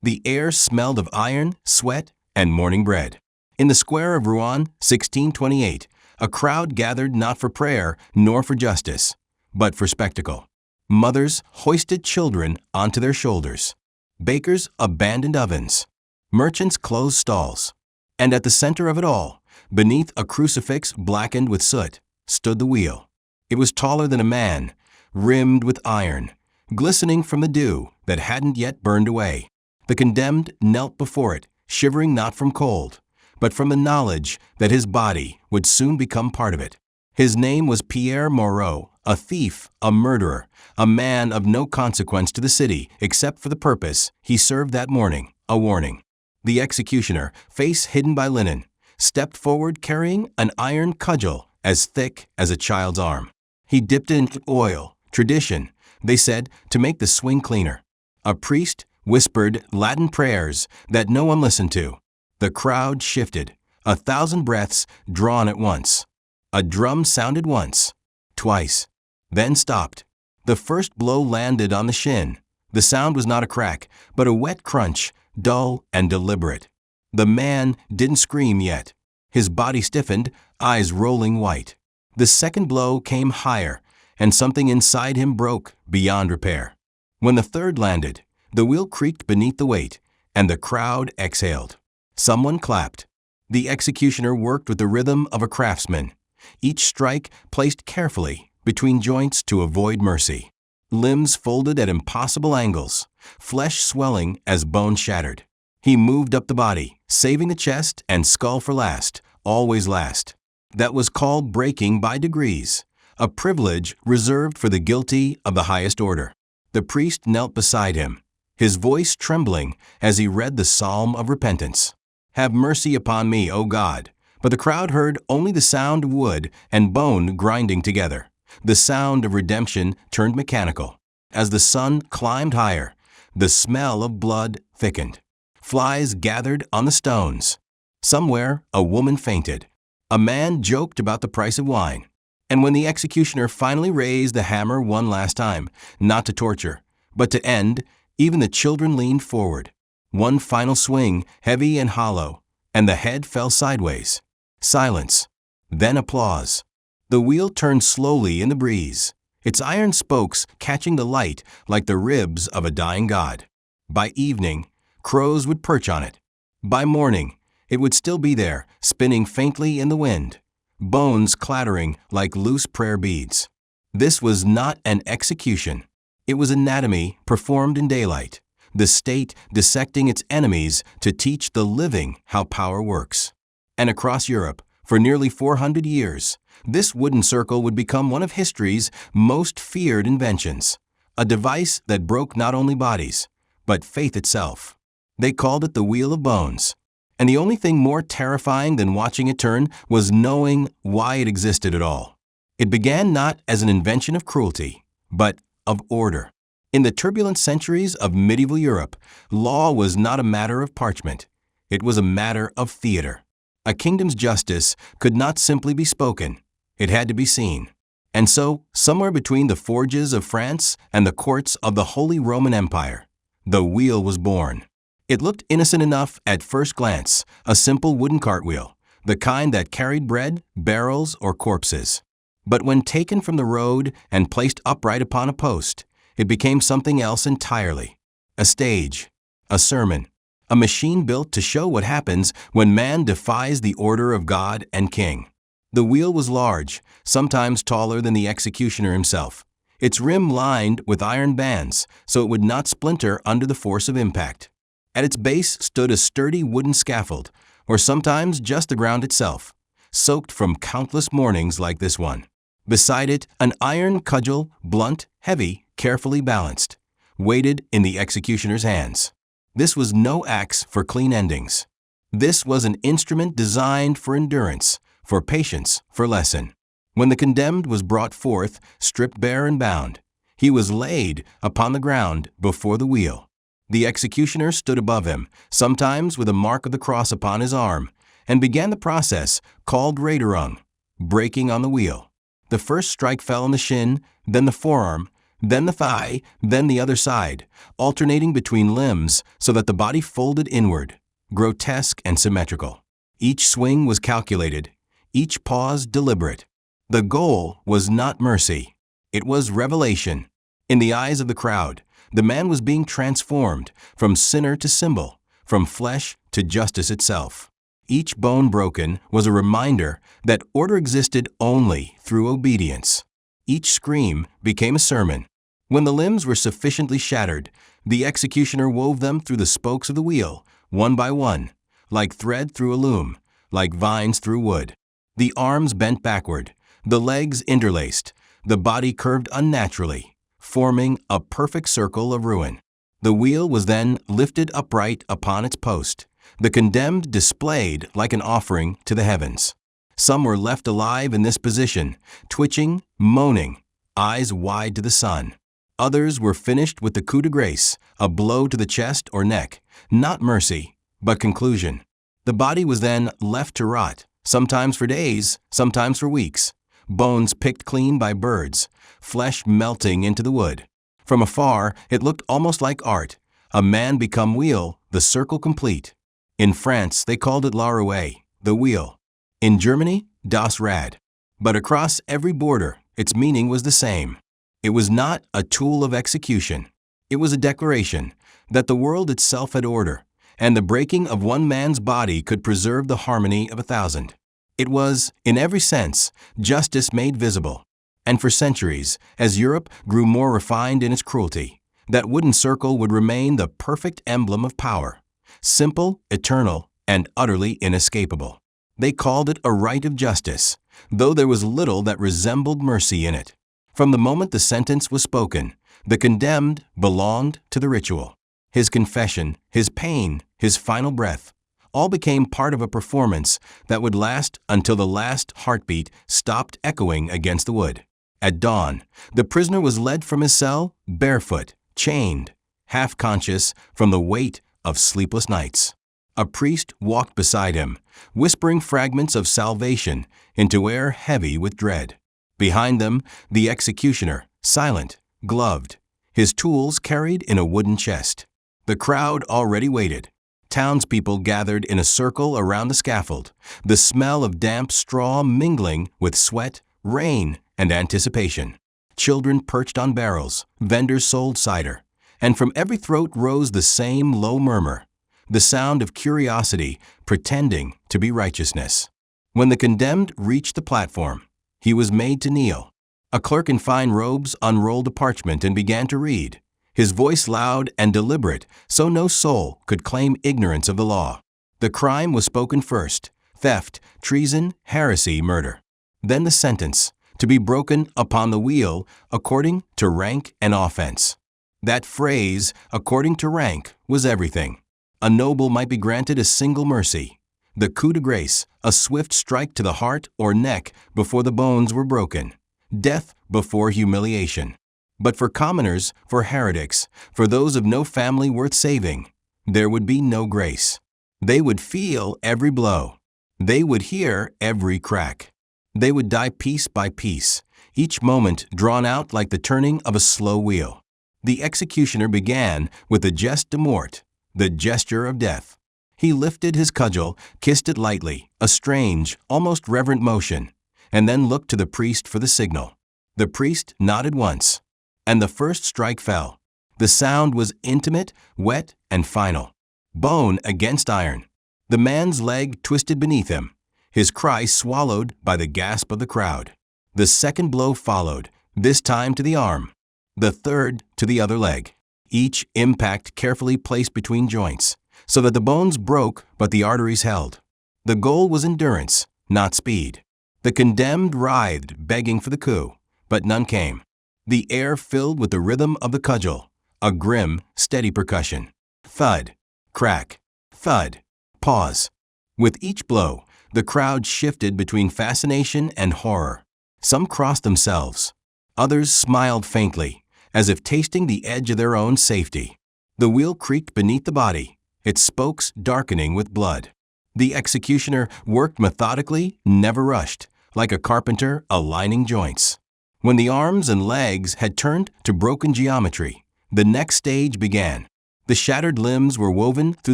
The air smelled of iron, sweat, and morning bread. In the square of Rouen, 1628, a crowd gathered not for prayer nor for justice, but for spectacle. Mothers hoisted children onto their shoulders. Bakers abandoned ovens. Merchants closed stalls. And at the center of it all, beneath a crucifix blackened with soot, stood the wheel. It was taller than a man, rimmed with iron, glistening from the dew that hadn't yet burned away. The condemned knelt before it, shivering not from cold, but from the knowledge that his body would soon become part of it. His name was Pierre Moreau, a thief, a murderer, a man of no consequence to the city except for the purpose he served that morning, a warning. The executioner, face hidden by linen, stepped forward carrying an iron cudgel as thick as a child's arm. He dipped it in oil, tradition, they said, to make the swing cleaner. A priest whispered Latin prayers that no one listened to. The crowd shifted, 1,000 breaths drawn at once. A drum sounded once, twice, then stopped. The first blow landed on the shin. The sound was not a crack, but a wet crunch, dull and deliberate. The man didn't scream yet. His body stiffened, eyes rolling white. The second blow came higher, and something inside him broke beyond repair. When the third landed, the wheel creaked beneath the weight, and the crowd exhaled. Someone clapped. The executioner worked with the rhythm of a craftsman, each strike placed carefully between joints to avoid mercy. Limbs folded at impossible angles, flesh swelling as bone shattered. He moved up the body, saving the chest and skull for last, always last. That was called breaking by degrees, a privilege reserved for the guilty of the highest order. The priest knelt beside him, his voice trembling as he read the psalm of repentance. "Have mercy upon me, O God." But the crowd heard only the sound of wood and bone grinding together. The sound of redemption turned mechanical. As the sun climbed higher, the smell of blood thickened. Flies gathered on the stones. Somewhere, a woman fainted. A man joked about the price of wine. And when the executioner finally raised the hammer one last time, not to torture, but to end, even the children leaned forward. One final swing, heavy and hollow, and the head fell sideways. Silence. Then applause. The wheel turned slowly in the breeze, its iron spokes catching the light like the ribs of a dying god. By evening, crows would perch on it. By morning, it would still be there, spinning faintly in the wind, bones clattering like loose prayer beads. This was not an execution. It was anatomy performed in daylight, the state dissecting its enemies to teach the living how power works. And across Europe, for nearly 400 years, this wooden circle would become one of history's most feared inventions, a device that broke not only bodies, but faith itself. They called it the Wheel of Bones. And the only thing more terrifying than watching it turn was knowing why it existed at all. It began not as an invention of cruelty, but of order. In the turbulent centuries of medieval Europe, law was not a matter of parchment. It was a matter of theater. A kingdom's justice could not simply be spoken. It had to be seen. And so, somewhere between the forges of France and the courts of the Holy Roman Empire, the wheel was born. It looked innocent enough at first glance, a simple wooden cartwheel, the kind that carried bread, barrels, or corpses. But when taken from the road and placed upright upon a post, it became something else entirely. A stage, a sermon, a machine built to show what happens when man defies the order of God and King. The wheel was large, sometimes taller than the executioner himself, its rim lined with iron bands so it would not splinter under the force of impact. At its base stood a sturdy wooden scaffold, or sometimes just the ground itself, soaked from countless mornings like this one. Beside it, an iron cudgel, blunt, heavy, carefully balanced, weighted in the executioner's hands. This was no axe for clean endings. This was an instrument designed for endurance, for patience, for lesson. When the condemned was brought forth, stripped bare and bound, he was laid upon the ground before the wheel. The executioner stood above him, sometimes with a mark of the cross upon his arm, and began the process called Raderung, breaking on the wheel. The first strike fell on the shin, then the forearm, then the thigh, then the other side, alternating between limbs so that the body folded inward, grotesque and symmetrical. Each swing was calculated, each pause deliberate. The goal was not mercy. It was revelation. In the eyes of the crowd, the man was being transformed from sinner to symbol, from flesh to justice itself. Each bone broken was a reminder that order existed only through obedience. Each scream became a sermon. When the limbs were sufficiently shattered, the executioner wove them through the spokes of the wheel, one by one, like thread through a loom, like vines through wood. The arms bent backward, the legs interlaced, the body curved unnaturally, forming a perfect circle of ruin. The wheel was then lifted upright upon its post, the condemned displayed like an offering to the heavens. Some were left alive in this position, twitching, moaning, eyes wide to the sun. Others were finished with the coup de grace, a blow to the chest or neck, not mercy, but conclusion. The body was then left to rot, sometimes for days, sometimes for weeks. Bones picked clean by birds, flesh melting into the wood. From afar, it looked almost like art, a man become wheel, the circle complete. In France, they called it la roue, the wheel. In Germany, das Rad. But across every border, its meaning was the same. It was not a tool of execution. It was a declaration that the world itself had order, and the breaking of one man's body could preserve the harmony of 1,000. It was, in every sense, justice made visible. And for centuries, as Europe grew more refined in its cruelty, that wooden circle would remain the perfect emblem of power, simple, eternal, and utterly inescapable. They called it a right of justice, though there was little that resembled mercy in it. From the moment the sentence was spoken, the condemned belonged to the ritual. His confession, his pain, his final breath, all became part of a performance that would last until the last heartbeat stopped echoing against the wood. At dawn, the prisoner was led from his cell, barefoot, chained, half-conscious from the weight of sleepless nights. A priest walked beside him, whispering fragments of salvation into air heavy with dread. Behind them, the executioner, silent, gloved, his tools carried in a wooden chest. The crowd already waited. Townspeople gathered in a circle around the scaffold, the smell of damp straw mingling with sweat, rain, and anticipation. Children perched on barrels, vendors sold cider, and from every throat rose the same low murmur, the sound of curiosity pretending to be righteousness. When the condemned reached the platform, he was made to kneel. A clerk in fine robes unrolled a parchment and began to read, his voice loud and deliberate, so no soul could claim ignorance of the law. The crime was spoken first: theft, treason, heresy, murder. Then the sentence, to be broken upon the wheel according to rank and offense. That phrase, according to rank, was everything. A noble might be granted a single mercy, the coup de grace, a swift strike to the heart or neck before the bones were broken, death before humiliation. But for commoners, for heretics, for those of no family worth saving, there would be no grace. They would feel every blow. They would hear every crack. They would die piece by piece, each moment drawn out like the turning of a slow wheel. The executioner began with the geste de mort, the gesture of death. He lifted his cudgel, kissed it lightly, a strange, almost reverent motion, and then looked to the priest for the signal. The priest nodded once, and the first strike fell. The sound was intimate, wet, and final. Bone against iron. The man's leg twisted beneath him, his cry swallowed by the gasp of the crowd. The second blow followed, this time to the arm, the third to the other leg, each impact carefully placed between joints, so that the bones broke but the arteries held. The goal was endurance, not speed. The condemned writhed, begging for the coup, but none came. The air filled with the rhythm of the cudgel, a grim, steady percussion. Thud, crack, thud, pause. With each blow, the crowd shifted between fascination and horror. Some crossed themselves. Others smiled faintly, as if tasting the edge of their own safety. The wheel creaked beneath the body, its spokes darkening with blood. The executioner worked methodically, never rushed, like a carpenter aligning joints. When the arms and legs had turned to broken geometry, the next stage began. The shattered limbs were woven through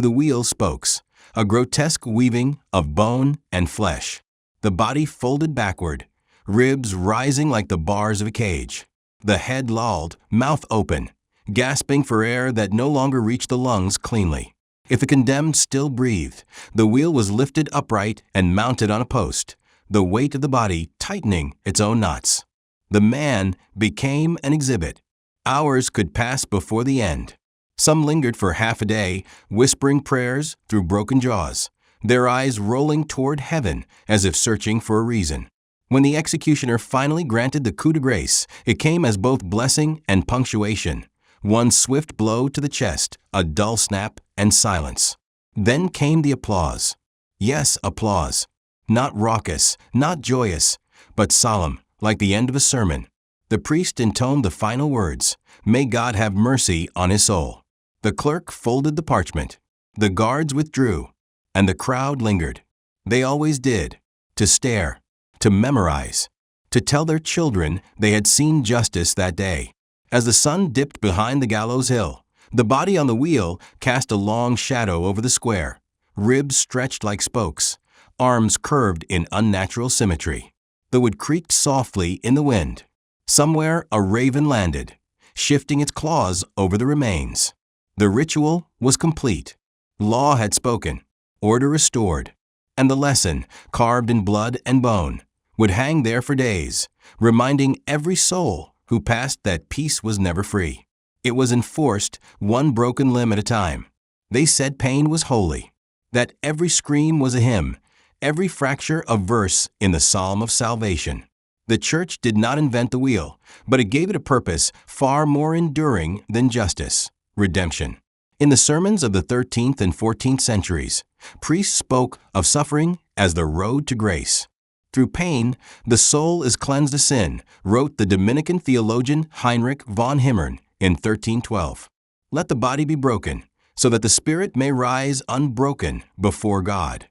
the wheel's spokes, a grotesque weaving of bone and flesh. The body folded backward, ribs rising like the bars of a cage. The head lolled, mouth open, gasping for air that no longer reached the lungs cleanly. If the condemned still breathed, the wheel was lifted upright and mounted on a post, the weight of the body tightening its own knots. The man became an exhibit. Hours could pass before the end. Some lingered for half a day, whispering prayers through broken jaws, their eyes rolling toward heaven as if searching for a reason. When the executioner finally granted the coup de grace, it came as both blessing and punctuation. One swift blow to the chest, a dull snap, and silence. Then came the applause. Yes, applause. Not raucous, not joyous, but solemn, like the end of a sermon. The priest intoned the final words, "May God have mercy on his soul." The clerk folded the parchment. The guards withdrew, and the crowd lingered. They always did, to stare, to memorize, to tell their children they had seen justice that day. As the sun dipped behind the gallows hill, the body on the wheel cast a long shadow over the square, ribs stretched like spokes, arms curved in unnatural symmetry. The wood creaked softly in the wind. Somewhere a raven landed, shifting its claws over the remains. The ritual was complete. Law had spoken, order restored, and the lesson, carved in blood and bone, would hang there for days, reminding every soul who passed that peace was never free. It was enforced one broken limb at a time. They said pain was holy, that every scream was a hymn, every fracture a verse in the psalm of salvation. The church did not invent the wheel, but it gave it a purpose far more enduring than justice: redemption. In the sermons of the 13th and 14th centuries, priests spoke of suffering as the road to grace. Through pain, the soul is cleansed of sin, wrote the Dominican theologian Heinrich von Himmern in 1312. Let the body be broken, so that the spirit may rise unbroken before God.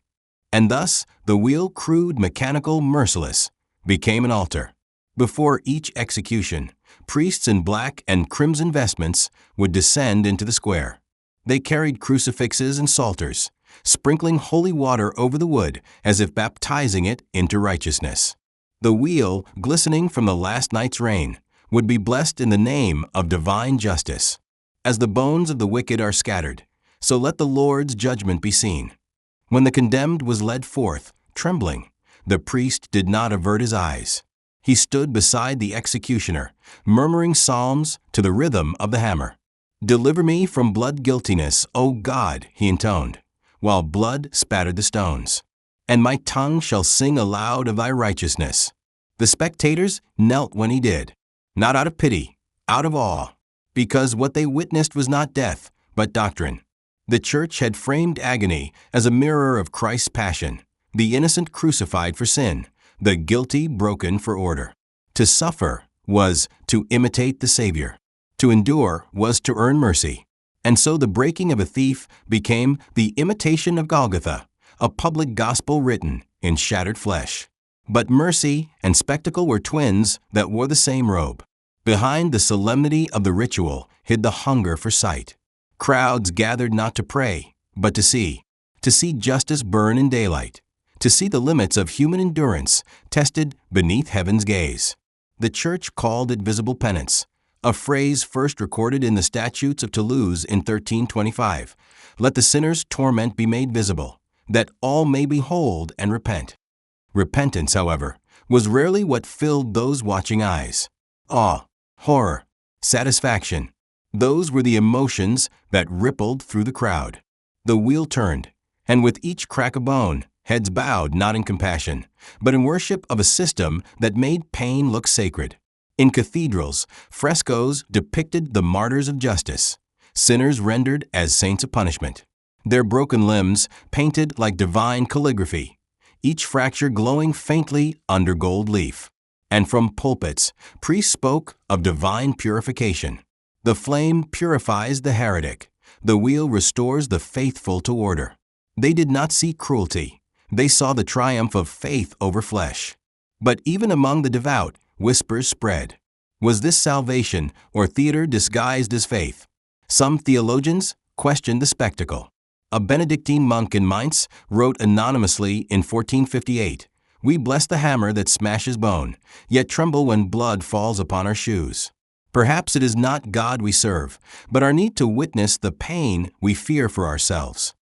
And thus, the wheel, crude, mechanical, merciless, became an altar. Before each execution, priests in black and crimson vestments would descend into the square. They carried crucifixes and psalters, sprinkling holy water over the wood as if baptizing it into righteousness. The wheel, glistening from the last night's rain, would be blessed in the name of divine justice. As the bones of the wicked are scattered, so let the Lord's judgment be seen. When the condemned was led forth, trembling, the priest did not avert his eyes. He stood beside the executioner, murmuring psalms to the rhythm of the hammer. "Deliver me from blood guiltiness, O God," he intoned, while blood spattered the stones. "And my tongue shall sing aloud of thy righteousness." The spectators knelt when he did, not out of pity, out of awe, because what they witnessed was not death, but doctrine. The church had framed agony as a mirror of Christ's passion, the innocent crucified for sin, the guilty broken for order. To suffer was to imitate the Savior. To endure was to earn mercy. And so the breaking of a thief became the imitation of Golgotha, a public gospel written in shattered flesh. But mercy and spectacle were twins that wore the same robe. Behind the solemnity of the ritual hid the hunger for sight. Crowds gathered not to pray, but to see justice burn in daylight, to see the limits of human endurance tested beneath heaven's gaze. The church called it visible penance, a phrase first recorded in the statutes of Toulouse in 1325. Let the sinner's torment be made visible, that all may behold and repent. Repentance, however, was rarely what filled those watching eyes. Awe, horror, satisfaction, those were the emotions that rippled through the crowd. The wheel turned, and with each crack of bone, heads bowed not in compassion, but in worship of a system that made pain look sacred. In cathedrals, frescoes depicted the martyrs of justice, sinners rendered as saints of punishment. Their broken limbs painted like divine calligraphy, each fracture glowing faintly under gold leaf. And from pulpits, priests spoke of divine purification. The flame purifies the heretic. The wheel restores the faithful to order. They did not see cruelty. They saw the triumph of faith over flesh. But even among the devout whispers spread. Was this salvation or theater disguised as faith? Some theologians questioned the spectacle. A Benedictine monk in Mainz wrote anonymously in 1458, "We bless the hammer that smashes bone, yet tremble when blood falls upon our shoes." Perhaps it is not God we serve, but our need to witness the pain we fear for ourselves.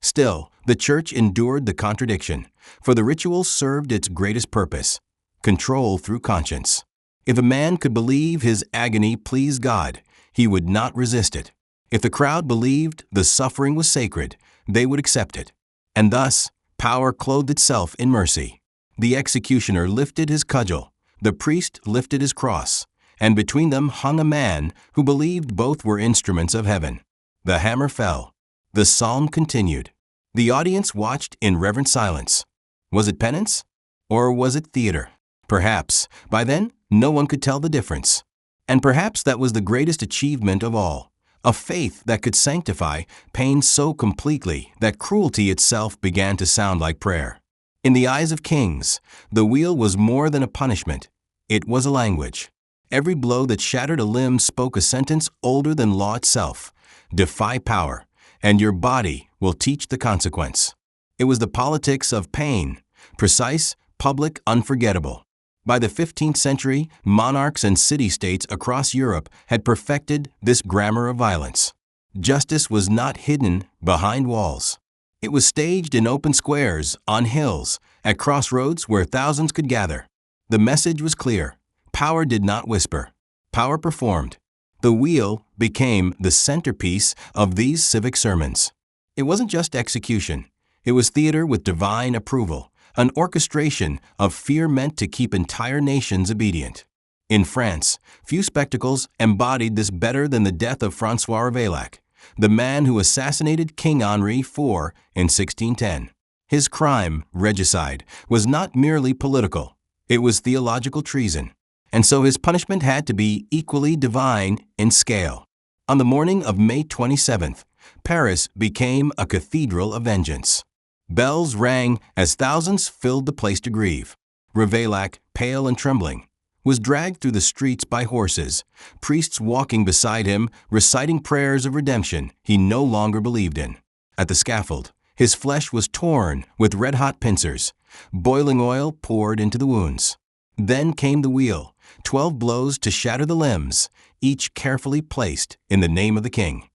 Still, the Church endured the contradiction, for the ritual served its greatest purpose: control through conscience. If a man could believe his agony pleased God, he would not resist it. If the crowd believed the suffering was sacred, they would accept it. And thus, power clothed itself in mercy. The executioner lifted his cudgel, the priest lifted his cross, and between them hung a man who believed both were instruments of heaven. The hammer fell. The psalm continued. The audience watched in reverent silence. Was it penance? Or was it theater? Perhaps, by then, no one could tell the difference. And perhaps that was the greatest achievement of all, a faith that could sanctify pain so completely that cruelty itself began to sound like prayer. In the eyes of kings, the wheel was more than a punishment. It was a language. Every blow that shattered a limb spoke a sentence older than law itself: defy power, and your body will teach the consequence. It was the politics of pain, precise, public, unforgettable. By the 15th century, monarchs and city-states across Europe had perfected this grammar of violence. Justice was not hidden behind walls. It was staged in open squares, on hills, at crossroads where thousands could gather. The message was clear. Power did not whisper. Power performed. The wheel became the centerpiece of these civic sermons. It wasn't just execution. It was theater with divine approval, an orchestration of fear meant to keep entire nations obedient. In France, few spectacles embodied this better than the death of François Ravaillac, the man who assassinated King Henri IV in 1610. His crime, regicide, was not merely political. It was theological treason. And so his punishment had to be equally divine in scale. On the morning of May 27th, Paris became a cathedral of vengeance. Bells rang as thousands filled the place to grieve. Ravaillac, pale and trembling, was dragged through the streets by horses, priests walking beside him, reciting prayers of redemption he no longer believed in. At the scaffold, his flesh was torn with red-hot pincers. Boiling oil poured into the wounds. Then came the wheel, 12 blows to shatter the limbs, each carefully placed in the name of the king.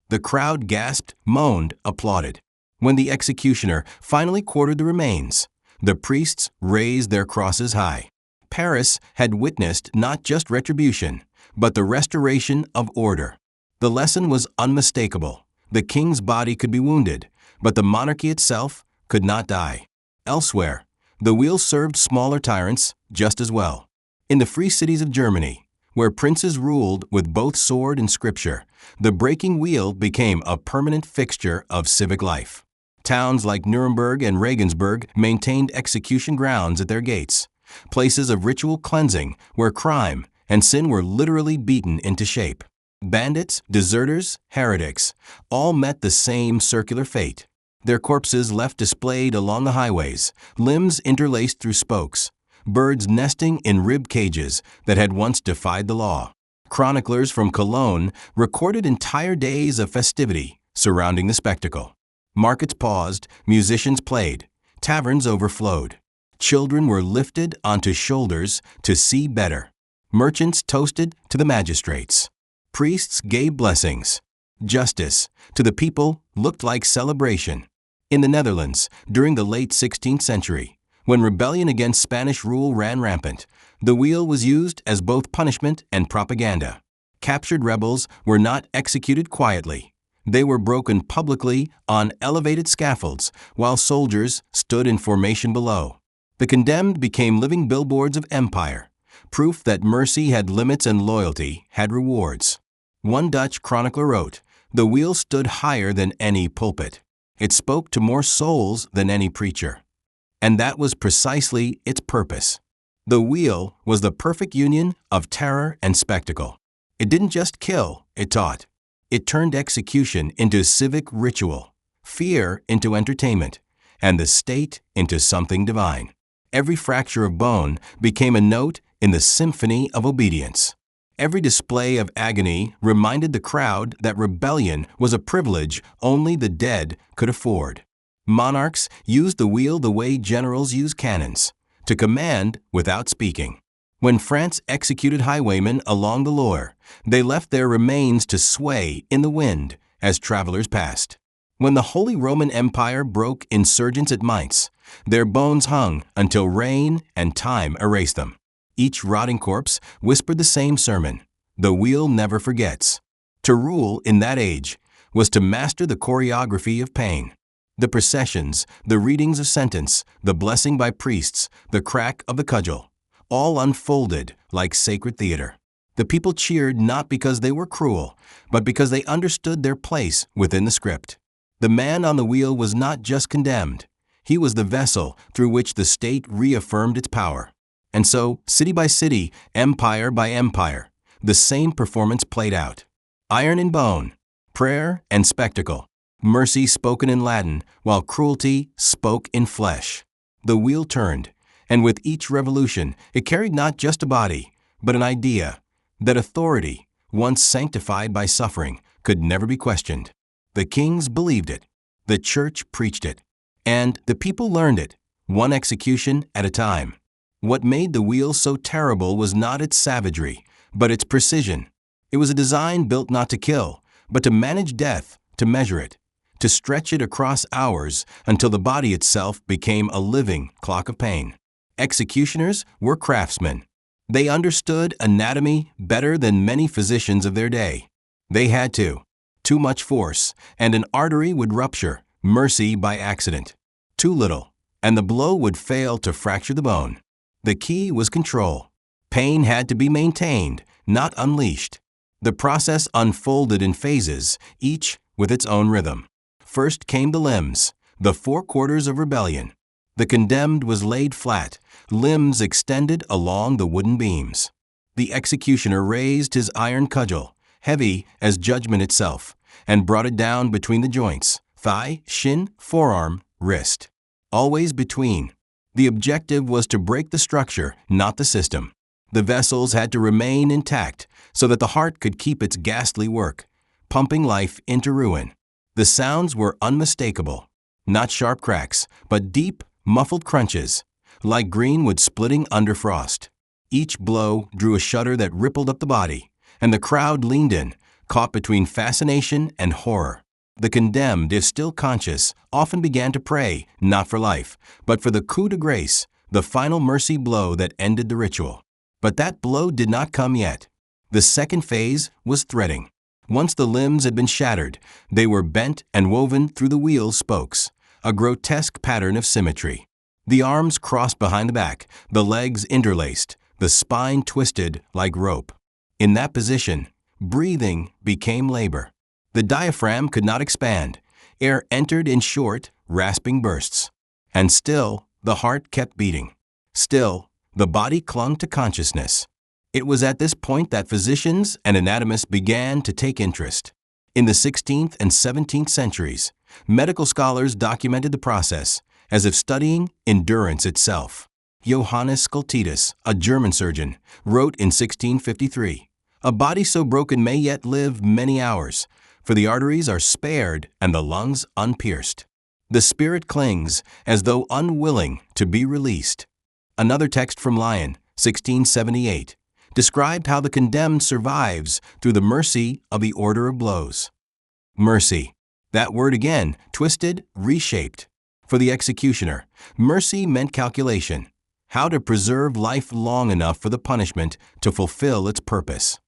The crowd gasped, moaned, applauded. When the executioner finally quartered the remains, the priests raised their crosses high. Paris had witnessed not just retribution, but the restoration of order. The lesson was unmistakable. The king's body could be wounded, but the monarchy itself could not die. Elsewhere, the wheel served smaller tyrants just as well. In the free cities of Germany, where princes ruled with both sword and scripture, the breaking wheel became a permanent fixture of civic life. Towns like Nuremberg and Regensburg maintained execution grounds at their gates, places of ritual cleansing where crime and sin were literally beaten into shape. Bandits, deserters, heretics, all met the same circular fate. Their corpses left displayed along the highways, limbs interlaced through spokes, birds nesting in rib cages that had once defied the law. Chroniclers from Cologne recorded entire days of festivity surrounding the spectacle. Markets paused, musicians played, taverns overflowed. Children were lifted onto shoulders to see better. Merchants toasted to the magistrates. Priests gave blessings. Justice, to the people, looked like celebration. In the Netherlands, during the late 16th century, when rebellion against Spanish rule ran rampant, the wheel was used as both punishment and propaganda. Captured rebels were not executed quietly. They were broken publicly on elevated scaffolds while soldiers stood in formation below. The condemned became living billboards of empire, proof that mercy had limits and loyalty had rewards. One Dutch chronicler wrote, "The wheel stood higher than any pulpit. It spoke to more souls than any preacher." And that was precisely its purpose. The wheel was the perfect union of terror and spectacle. It didn't just kill, it taught. It turned execution into civic ritual, fear into entertainment, and the state into something divine. Every fracture of bone became a note in the symphony of obedience. Every display of agony reminded the crowd that rebellion was a privilege only the dead could afford. Monarchs used the wheel the way generals use cannons, to command without speaking. When France executed highwaymen along the Loire, they left their remains to sway in the wind as travelers passed. When the Holy Roman Empire broke insurgents at Mainz, their bones hung until rain and time erased them. Each rotting corpse whispered the same sermon: the wheel never forgets. To rule in that age was to master the choreography of pain. The processions, the readings of sentence, the blessing by priests, the crack of the cudgel, all unfolded like sacred theater. The people cheered not because they were cruel, but because they understood their place within the script. The man on the wheel was not just condemned. He was the vessel through which the state reaffirmed its power. And so, city by city, empire by empire, the same performance played out. Iron and bone, prayer and spectacle, mercy spoken in Latin, while cruelty spoke in flesh. The wheel turned, and with each revolution, it carried not just a body, but an idea that authority, once sanctified by suffering, could never be questioned. The kings believed it, the church preached it, and the people learned it, one execution at a time. What made the wheel so terrible was not its savagery, but its precision. It was a design built not to kill, but to manage death, to measure it, to stretch it across hours until the body itself became a living clock of pain. Executioners were craftsmen. They understood anatomy better than many physicians of their day. They had to. Too much force, and an artery would rupture, mercy by accident. Too little, and the blow would fail to fracture the bone. The key was control. Pain had to be maintained, not unleashed. The process unfolded in phases, each with its own rhythm. First came the limbs, the four quarters of rebellion. The condemned was laid flat, limbs extended along the wooden beams. The executioner raised his iron cudgel, heavy as judgment itself, and brought it down between the joints, thigh, shin, forearm, wrist. Always between. The objective was to break the structure, not the system. The vessels had to remain intact so that the heart could keep its ghastly work, pumping life into ruin. The sounds were unmistakable. Not sharp cracks, but deep, muffled crunches, like greenwood splitting under frost. Each blow drew a shudder that rippled up the body, and the crowd leaned in, caught between fascination and horror. The condemned, if still conscious, often began to pray, not for life, but for the coup de grace, the final mercy blow that ended the ritual. But that blow did not come yet. The second phase was threading. Once the limbs had been shattered, they were bent and woven through the wheel's spokes, a grotesque pattern of symmetry. The arms crossed behind the back, the legs interlaced, the spine twisted like rope. In that position, breathing became labor. The diaphragm could not expand. Air entered in short, rasping bursts. And still, the heart kept beating. Still, the body clung to consciousness. It was at this point that physicians and anatomists began to take interest. In the 16th and 17th centuries, medical scholars documented the process as if studying endurance itself. Johannes Scultetus, a German surgeon, wrote in 1653, "A body so broken may yet live many hours, for the arteries are spared and the lungs unpierced. The spirit clings as though unwilling to be released." Another text from Lyon, 1678, described how the condemned survives through the mercy of the order of blows. Mercy. That word again, twisted, reshaped. For the executioner, mercy meant calculation, how to preserve life long enough for the punishment to fulfill its purpose.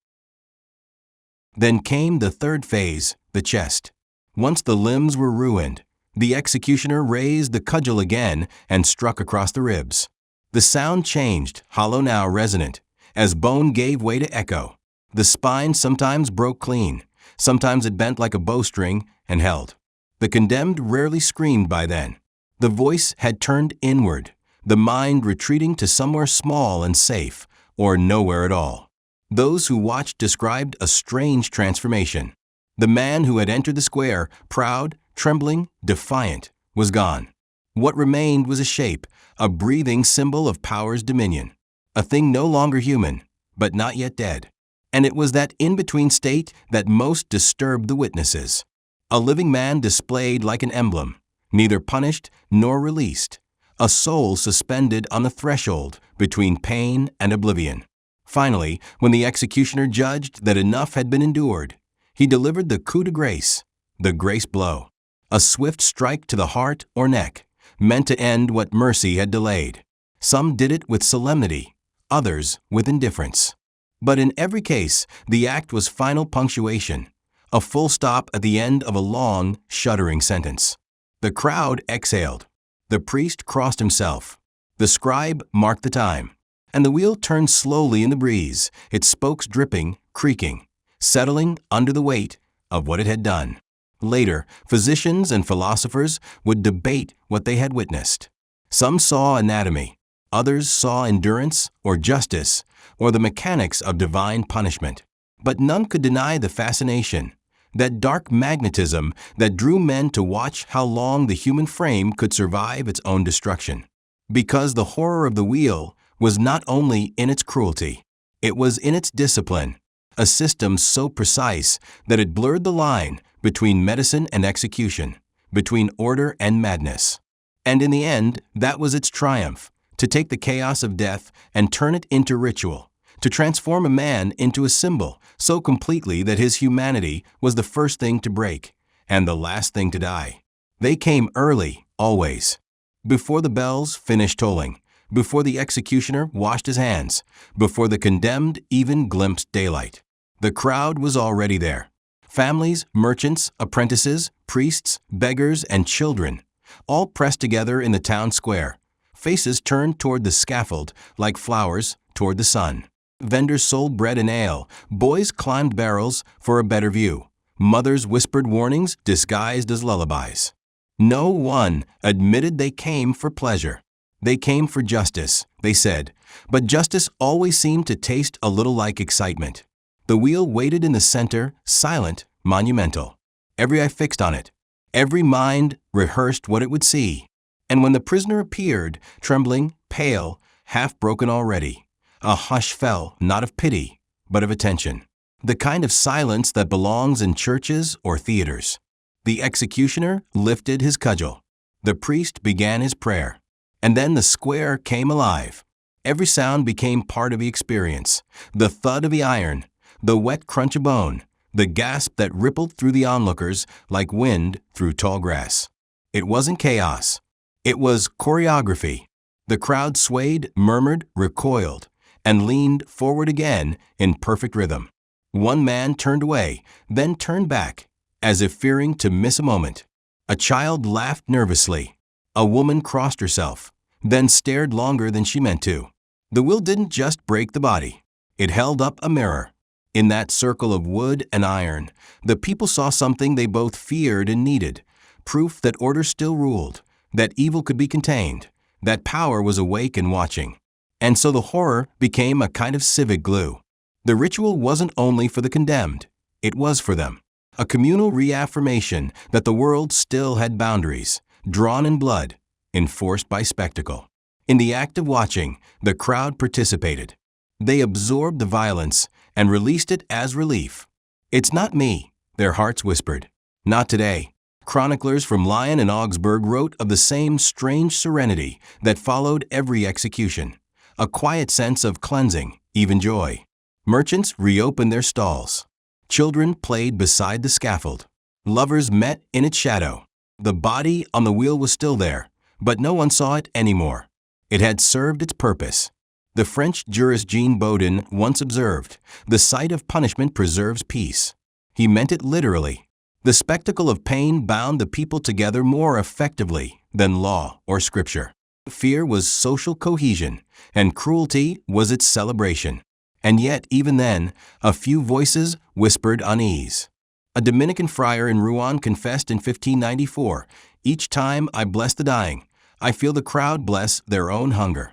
Then came the third phase, the chest. Once the limbs were ruined, the executioner raised the cudgel again and struck across the ribs. The sound changed, hollow now resonant, as bone gave way to echo. The spine sometimes broke clean, sometimes it bent like a bowstring and held. The condemned rarely screamed by then. The voice had turned inward, the mind retreating to somewhere small and safe, or nowhere at all. Those who watched described a strange transformation. The man who had entered the square, proud, trembling, defiant, was gone. What remained was a shape, a breathing symbol of power's dominion. a thing no longer human, but not yet dead. And it was that in-between state that most disturbed the witnesses. A living man displayed like an emblem, neither punished nor released, a soul suspended on the threshold between pain and oblivion. Finally, when the executioner judged that enough had been endured, he delivered the coup de grace, the grace blow, a swift strike to the heart or neck, meant to end what mercy had delayed. Some did it with solemnity, others with indifference. But in every case, the act was final punctuation, a full stop at the end of a long, shuddering sentence. The crowd exhaled. The priest crossed himself. The scribe marked the time. And the wheel turned slowly in the breeze, its spokes dripping, creaking, settling under the weight of what it had done. Later, physicians and philosophers would debate what they had witnessed. Some saw anatomy. Others saw endurance or justice or the mechanics of divine punishment. But none could deny the fascination, that dark magnetism that drew men to watch how long the human frame could survive its own destruction. Because the horror of the wheel was not only in its cruelty, it was in its discipline, a system so precise that it blurred the line between medicine and execution, between order and madness. And in the end, that was its triumph, to take the chaos of death and turn it into ritual, to transform a man into a symbol so completely that his humanity was the first thing to break and the last thing to die. They came early, always. Before the bells finished tolling, before the executioner washed his hands, before the condemned even glimpsed daylight. The crowd was already there. Families, merchants, apprentices, priests, beggars, and children, all pressed together in the town square, faces turned toward the scaffold like flowers toward the sun. Vendors sold bread and ale, boys climbed barrels for a better view, mothers whispered warnings disguised as lullabies. No one admitted they came for pleasure. They came for justice, they said, but justice always seemed to taste a little like excitement. The wheel waited in the center, silent, monumental. Every eye fixed on it. Every mind rehearsed what it would see. And when the prisoner appeared, trembling, pale, half broken already, a hush fell, not of pity, but of attention. The kind of silence that belongs in churches or theaters. The executioner lifted his cudgel. The priest began his prayer. And then the square came alive. Every sound became part of the experience. The thud of the iron, the wet crunch of bone, the gasp that rippled through the onlookers like wind through tall grass. It wasn't chaos. It was choreography. The crowd swayed, murmured, recoiled, and leaned forward again in perfect rhythm. One man turned away, then turned back, as if fearing to miss a moment. A child laughed nervously. A woman crossed herself, then stared longer than she meant to. The wheel didn't just break the body. It held up a mirror. In that circle of wood and iron, the people saw something they both feared and needed, proof that order still ruled, that evil could be contained, that power was awake and watching. And so the horror became a kind of civic glue. The ritual wasn't only for the condemned, it was for them. A communal reaffirmation that the world still had boundaries, drawn in blood, enforced by spectacle. In the act of watching, the crowd participated. They absorbed the violence and released it as relief. "It's not me," their hearts whispered. "Not today." Chroniclers from Lyon and Augsburg wrote of the same strange serenity that followed every execution, a quiet sense of cleansing, even joy. Merchants reopened their stalls. Children played beside the scaffold. Lovers met in its shadow. The body on the wheel was still there, but no one saw it anymore. It had served its purpose. The French jurist Jean Bodin once observed, "The sight of punishment preserves peace." He meant it literally. The spectacle of pain bound the people together more effectively than law or scripture. Fear was social cohesion, and cruelty was its celebration. And yet, even then, a few voices whispered unease. A Dominican friar in Rouen confessed in 1594, "Each time I bless the dying, I feel the crowd bless their own hunger."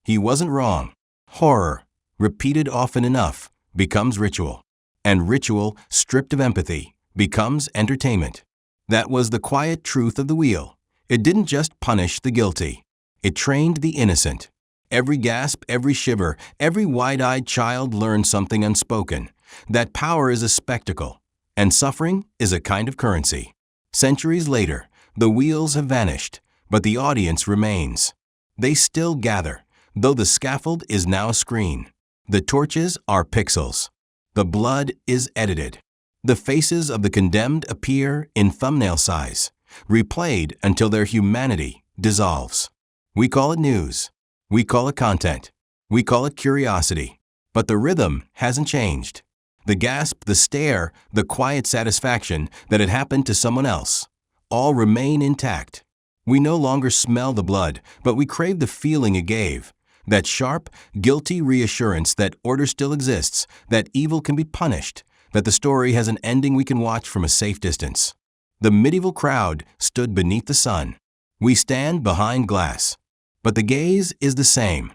He wasn't wrong. Horror, repeated often enough, becomes ritual. And ritual, stripped of empathy, becomes entertainment. That was the quiet truth of the wheel. It didn't just punish the guilty. It trained the innocent. Every gasp, every shiver, every wide-eyed child learned something unspoken, that power is a spectacle, and suffering is a kind of currency. Centuries later, the wheels have vanished, but the audience remains. They still gather, though the scaffold is now a screen. The torches are pixels. The blood is edited. The faces of the condemned appear in thumbnail size, replayed until their humanity dissolves. We call it news. We call it content. We call it curiosity. But the rhythm hasn't changed. The gasp, the stare, the quiet satisfaction that it happened to someone else, all remain intact. We no longer smell the blood, but we crave the feeling it gave. That sharp, guilty reassurance that order still exists, that evil can be punished, that the story has an ending we can watch from a safe distance. The medieval crowd stood beneath the sun. We stand behind glass. But the gaze is the same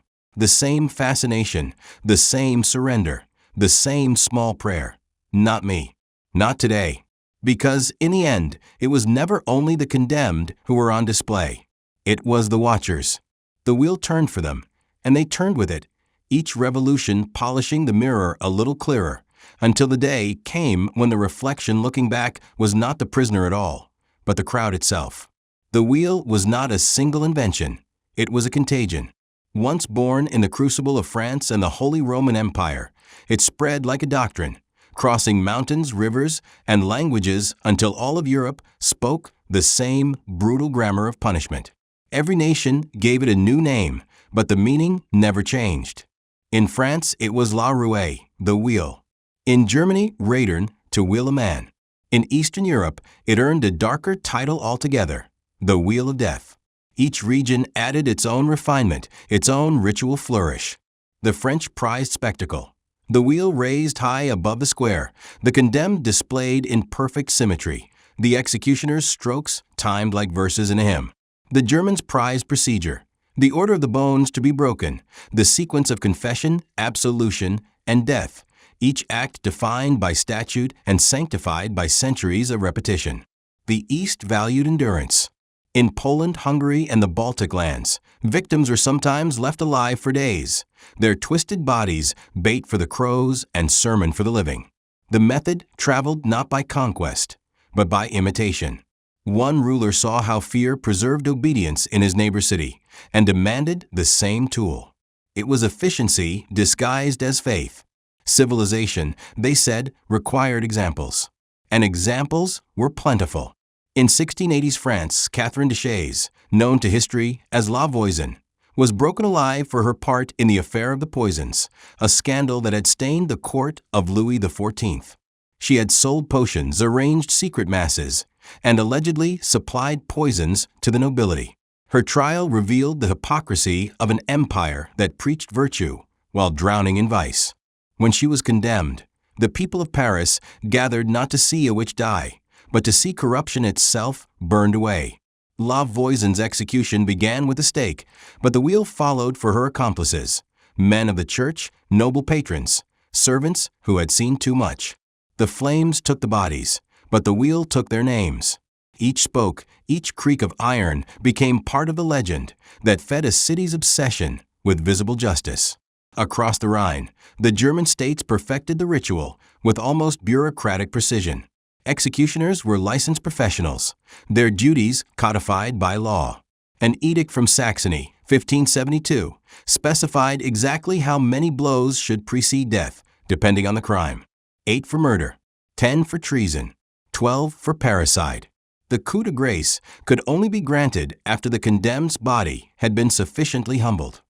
fascination, the same surrender, the same small prayer. Not me. Not today. Because in the end, it was never only the condemned who were on display. It was the watchers. The wheel turned for them, and they turned with it, each revolution polishing the mirror a little clearer, until the day came when the reflection looking back was not the prisoner at all, but the crowd itself. The wheel was not a single invention. It was a contagion. Once born in the crucible of France and the Holy Roman Empire, it spread like a doctrine, crossing mountains, rivers, and languages until all of Europe spoke the same brutal grammar of punishment. Every nation gave it a new name, but the meaning never changed. In France, it was la roue, the wheel. In Germany, Rädern, to wheel a man. In Eastern Europe, it earned a darker title altogether, the wheel of death. Each region added its own refinement, its own ritual flourish. The French prized spectacle. The wheel raised high above the square, the condemned displayed in perfect symmetry, the executioner's strokes timed like verses in a hymn. The Germans prized procedure, the order of the bones to be broken, the sequence of confession, absolution, and death, each act defined by statute and sanctified by centuries of repetition. The East valued endurance. In Poland, Hungary, and the Baltic lands, victims were sometimes left alive for days, their twisted bodies bait for the crows and sermon for the living. The method traveled not by conquest, but by imitation. One ruler saw how fear preserved obedience in his neighbor city and demanded the same tool. It was efficiency disguised as faith. Civilization, they said, required examples. And examples were plentiful. In 1680s France, Catherine de Chaise, known to history as La Voisin, was broken alive for her part in the affair of the poisons, a scandal that had stained the court of Louis XIV. She had sold potions, arranged secret masses, and allegedly supplied poisons to the nobility. Her trial revealed the hypocrisy of an empire that preached virtue while drowning in vice. When she was condemned, the people of Paris gathered not to see a witch die, but to see corruption itself burned away. La Voisin's execution began with a stake, but the wheel followed for her accomplices, men of the church, noble patrons, servants who had seen too much. The flames took the bodies, but the wheel took their names. Each spoke, each creak of iron became part of the legend that fed a city's obsession with visible justice. Across the Rhine, the German states perfected the ritual with almost bureaucratic precision. Executioners were licensed professionals, their duties codified by law. An edict from Saxony, 1572, specified exactly how many blows should precede death, depending on the crime. 8 for murder, 10 for treason, 12 for parricide. The coup de grace could only be granted after the condemned's body had been sufficiently humbled.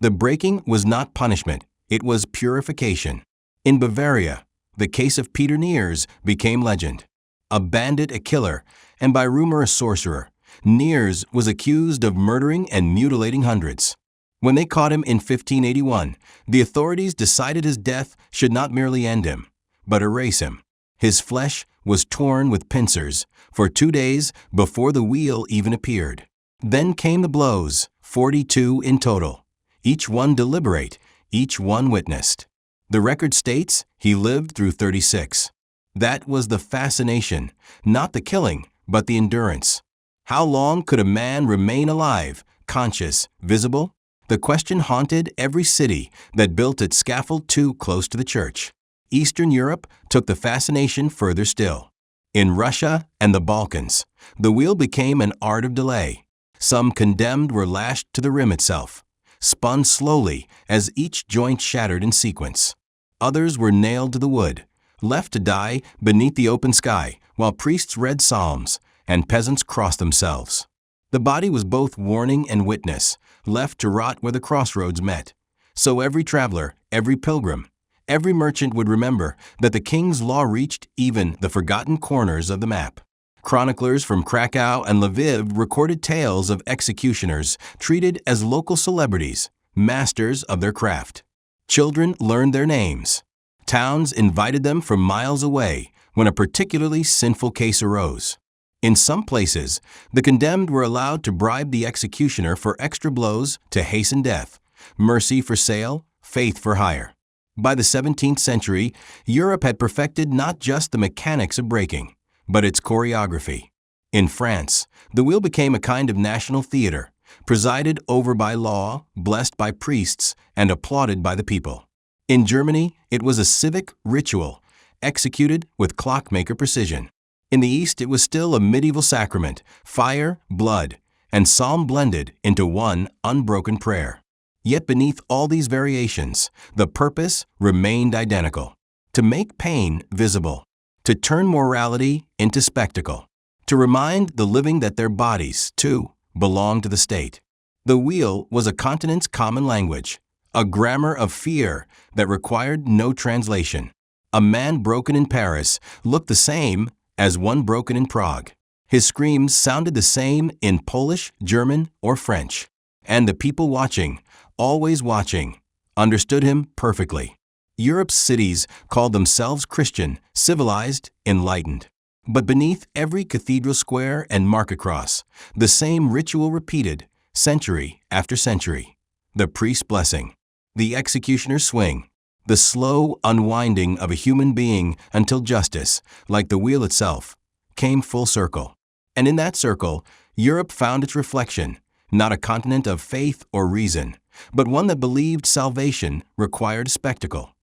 The breaking was not punishment, it was purification. In Bavaria, the case of Peter Neers became legend. A bandit, a killer, and by rumor a sorcerer, Neers was accused of murdering and mutilating hundreds. When they caught him in 1581, the authorities decided his death should not merely end him, but erase him. His flesh was torn with pincers for 2 days before the wheel even appeared. Then came the blows, 42 in total. Each one deliberate, each one witnessed. The record states he lived through 36. That was the fascination, not the killing, but the endurance. How long could a man remain alive, conscious, visible? The question haunted every city that built its scaffold too close to the church. Eastern Europe took the fascination further still. In Russia and the Balkans, the wheel became an art of delay. Some condemned were lashed to the rim itself, spun slowly as each joint shattered in sequence. Others were nailed to the wood, left to die beneath the open sky while priests read psalms and peasants crossed themselves. The body was both warning and witness, left to rot where the crossroads met. So every traveler, every pilgrim, every merchant would remember that the king's law reached even the forgotten corners of the map. Chroniclers from Krakow and Lviv recorded tales of executioners treated as local celebrities, masters of their craft. Children learned their names. Towns invited them from miles away when a particularly sinful case arose. In some places, the condemned were allowed to bribe the executioner for extra blows to hasten death, mercy for sale, faith for hire. By the 17th century, Europe had perfected not just the mechanics of breaking, but its choreography. In France, the wheel became a kind of national theater, presided over by law, blessed by priests, and applauded by the people. In Germany, it was a civic ritual, executed with clockmaker precision. In the East, it was still a medieval sacrament, fire, blood, and psalm blended into one unbroken prayer. Yet beneath all these variations, the purpose remained identical: to make pain visible, to turn morality into spectacle, to remind the living that their bodies, too, belong to the state. The wheel was a continent's common language, a grammar of fear that required no translation. A man broken in Paris looked the same as one broken in Prague. His screams sounded the same in Polish, German, or French. And the people watching, always watching, understood him perfectly. Europe's cities called themselves Christian, civilized, enlightened. But beneath every cathedral square and market cross, the same ritual repeated, century after century. The priest's blessing, the executioner's swing, the slow unwinding of a human being until justice, like the wheel itself, came full circle. And in that circle, Europe found its reflection, not a continent of faith or reason, but one that believed salvation required spectacle,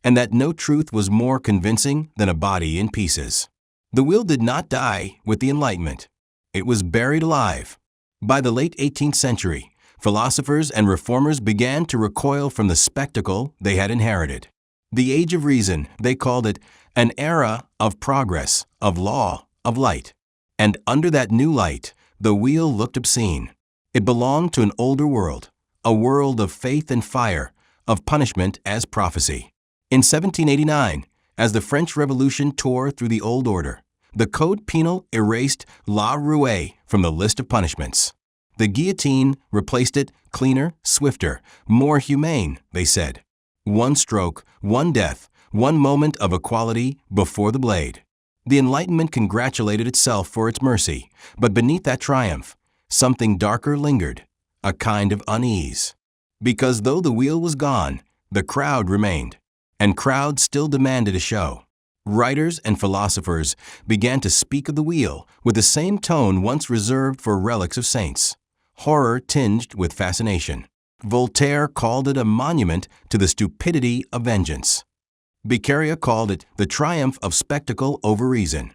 and that no truth was more convincing than a body in pieces. The wheel did not die with the Enlightenment. It was buried alive. By the late 18th century, philosophers and reformers began to recoil from the spectacle they had inherited. The Age of Reason, they called it, an era of progress, of law, of light. And under that new light, the wheel looked obscene. It belonged to an older world, a world of faith and fire, of punishment as prophecy. In 1789, as the French Revolution tore through the old order, the Code Penal erased la rouée from the list of punishments. The guillotine replaced it cleaner, swifter, more humane, they said. One stroke, one death, one moment of equality before the blade. The Enlightenment congratulated itself for its mercy, but beneath that triumph, something darker lingered, a kind of unease. Because though the wheel was gone, the crowd remained, and crowds still demanded a show. Writers and philosophers began to speak of the wheel with the same tone once reserved for relics of saints. Horror tinged with fascination. Voltaire called it a monument to the stupidity of vengeance. Beccaria called it the triumph of spectacle over reason.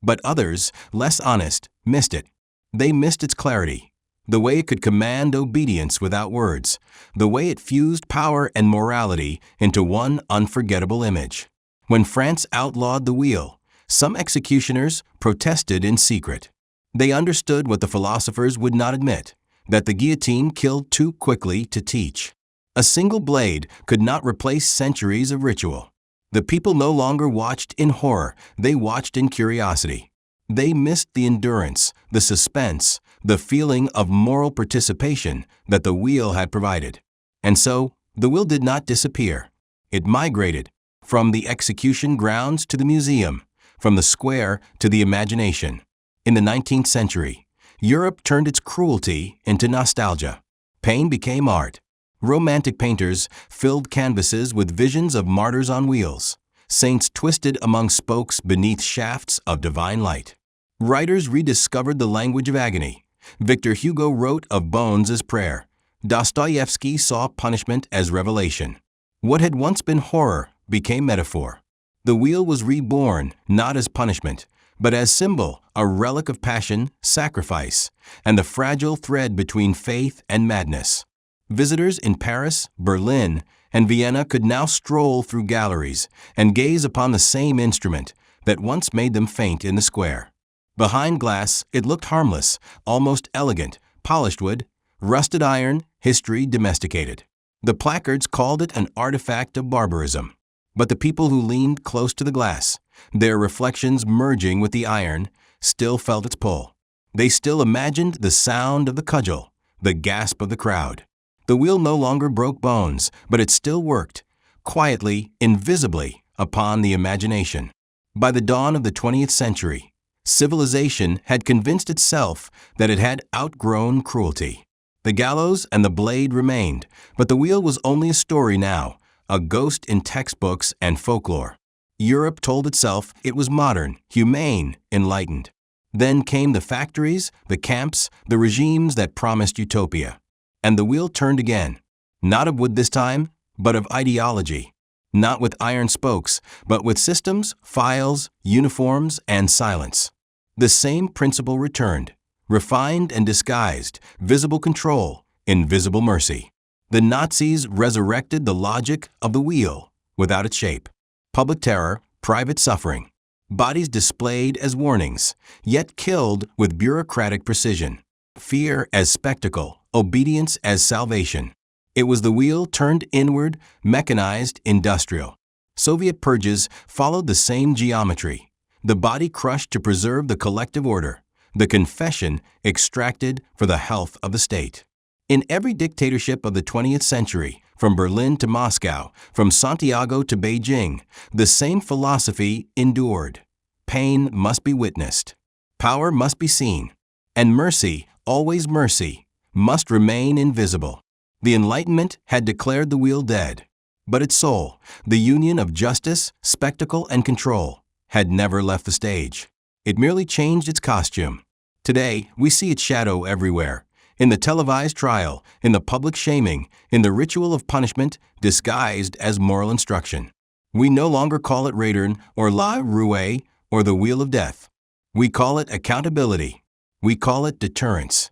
But others, less honest, missed it. They missed its clarity, the way it could command obedience without words, the way it fused power and morality into one unforgettable image. When France outlawed the wheel, some executioners protested in secret. They understood what the philosophers would not admit, that the guillotine killed too quickly to teach. A single blade could not replace centuries of ritual. The people no longer watched in horror, they watched in curiosity. They missed the endurance, the suspense, the feeling of moral participation that the wheel had provided. And so, the wheel did not disappear. It migrated from the execution grounds to the museum, from the square to the imagination. In the 19th century, Europe turned its cruelty into nostalgia. Pain became art. Romantic painters filled canvases with visions of martyrs on wheels, saints twisted among spokes beneath shafts of divine light. Writers rediscovered the language of agony. Victor Hugo wrote of bones as prayer. Dostoevsky saw punishment as revelation. What had once been horror became metaphor. The wheel was reborn not as punishment, but as symbol, a relic of passion, sacrifice, and the fragile thread between faith and madness. Visitors in Paris, Berlin, and Vienna could now stroll through galleries and gaze upon the same instrument that once made them faint in the square. Behind glass, it looked harmless, almost elegant, polished wood, rusted iron, history domesticated. The placards called it an artifact of barbarism. But the people who leaned close to the glass, their reflections merging with the iron, still felt its pull. They still imagined the sound of the cudgel, the gasp of the crowd. The wheel no longer broke bones, but it still worked, quietly, invisibly, upon the imagination. By the dawn of the 20th century, civilization had convinced itself that it had outgrown cruelty. The gallows and the blade remained, but the wheel was only a story now, a ghost in textbooks and folklore. Europe told itself it was modern, humane, enlightened. Then came the factories, the camps, the regimes that promised utopia. And the wheel turned again, not of wood this time, but of ideology. Not with iron spokes, but with systems, files, uniforms, and silence. The same principle returned, refined and disguised, visible control, invisible mercy. The Nazis resurrected the logic of the wheel without its shape. Public terror, private suffering. Bodies displayed as warnings, yet killed with bureaucratic precision. Fear as spectacle, obedience as salvation. It was the wheel turned inward, mechanized, industrial. Soviet purges followed the same geometry. The body crushed to preserve the collective order. The confession extracted for the health of the state. In every dictatorship of the 20th century, from Berlin to Moscow, from Santiago to Beijing, the same philosophy endured. Pain must be witnessed. Power must be seen. And mercy, always mercy, must remain invisible. The Enlightenment had declared the wheel dead. But its soul, the union of justice, spectacle, and control, had never left the stage. It merely changed its costume. Today, we see its shadow everywhere. In the televised trial, in the public shaming, in the ritual of punishment disguised as moral instruction. We no longer call it Radern or La Roue or the Wheel of Death. We call it accountability. We call it deterrence.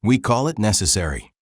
We call it necessary.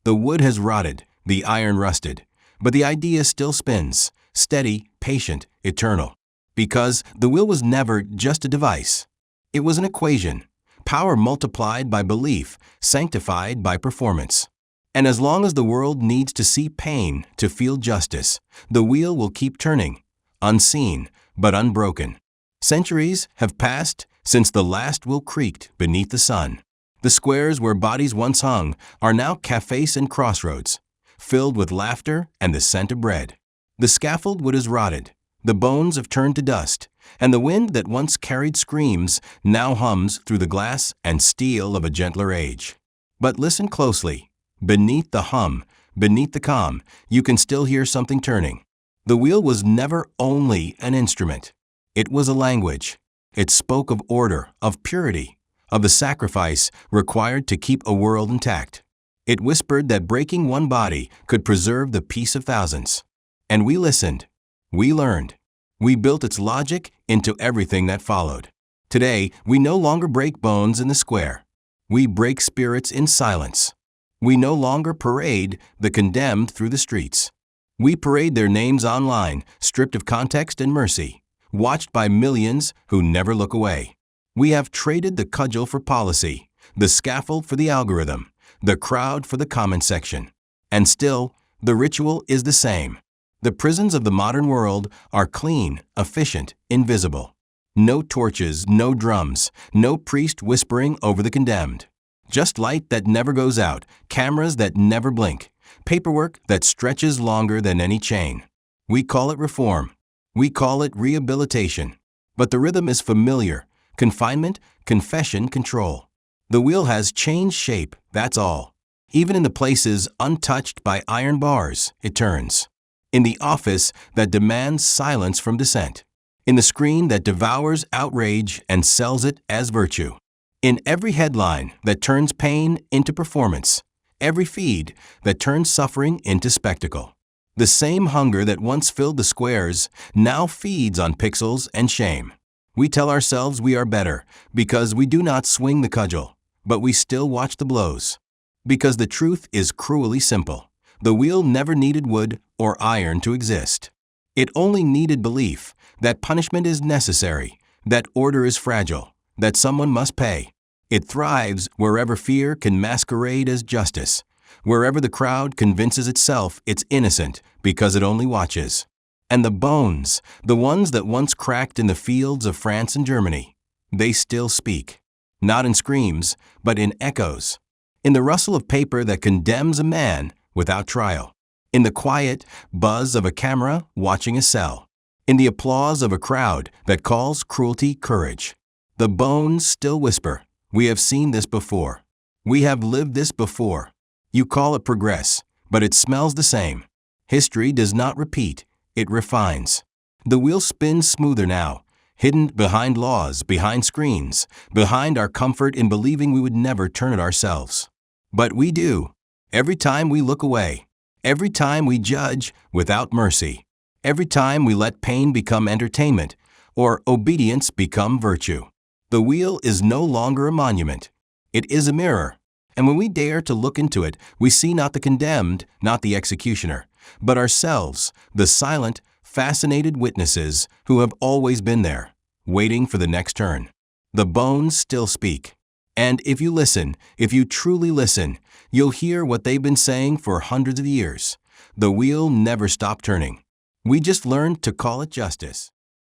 The wood has rotted, the iron rusted, but the idea still spins, steady, patient, eternal. Because the wheel was never just a device. It was an equation. Power multiplied by belief, sanctified by performance. And as long as the world needs to see pain to feel justice, the wheel will keep turning, unseen but unbroken. Centuries have passed since the last wheel creaked beneath the sun. The squares where bodies once hung are now cafes and crossroads, filled with laughter and the scent of bread. The scaffold wood is rotted, the bones have turned to dust, and the wind that once carried screams now hums through the glass and steel of a gentler age. But listen closely. Beneath the hum, beneath the calm, you can still hear something turning. The wheel was never only an instrument. It was a language. It spoke of order, of purity, of the sacrifice required to keep a world intact. It whispered that breaking one body could preserve the peace of thousands. And we listened. We learned. We built its logic into everything that followed. Today, we no longer break bones in the square. We break spirits in silence. We no longer parade the condemned through the streets. We parade their names online, stripped of context and mercy, watched by millions who never look away. We have traded the cudgel for policy, the scaffold for the algorithm, the crowd for the comment section. And still, the ritual is the same. The prisons of the modern world are clean, efficient, invisible. No torches, no drums, no priest whispering over the condemned. Just light that never goes out, cameras that never blink, paperwork that stretches longer than any chain. We call it reform. We call it rehabilitation. But the rhythm is familiar. Confinement, confession, control. The wheel has changed shape, that's all. Even in the places untouched by iron bars, it turns. In the office that demands silence from dissent. In the screen that devours outrage and sells it as virtue. In every headline that turns pain into performance. every feed that turns suffering into spectacle. The same hunger that once filled the squares now feeds on pixels and shame. We tell ourselves we are better because we do not swing the cudgel, but we still watch the blows. Because the truth is cruelly simple. The wheel never needed wood or iron to exist. It only needed belief that punishment is necessary, that order is fragile, that someone must pay. It thrives wherever fear can masquerade as justice, wherever the crowd convinces itself it's innocent because it only watches. And the bones, the ones that once cracked in the fields of France and Germany, they still speak. Not in screams, but in echoes. In the rustle of paper that condemns a man without trial. In the quiet buzz of a camera watching a cell. In the applause of a crowd that calls cruelty courage. The bones still whisper, "We have seen this before. We have lived this before." You call it progress, but it smells the same. History does not repeat, it refines. The wheel spins smoother now, hidden behind laws, behind screens, behind our comfort in believing we would never turn it ourselves. But we do. Every time we look away. Every time we judge without mercy. Every time we let pain become entertainment or obedience become virtue. The wheel is no longer a monument. It is a mirror. And when we dare to look into it, we see not the condemned, not the executioner, but ourselves, the silent, fascinated witnesses who have always been there, waiting for the next turn. The bones still speak. And if you listen, if you truly listen, you'll hear what they've been saying for hundreds of years. The wheel never stopped turning. We just learned to call it justice.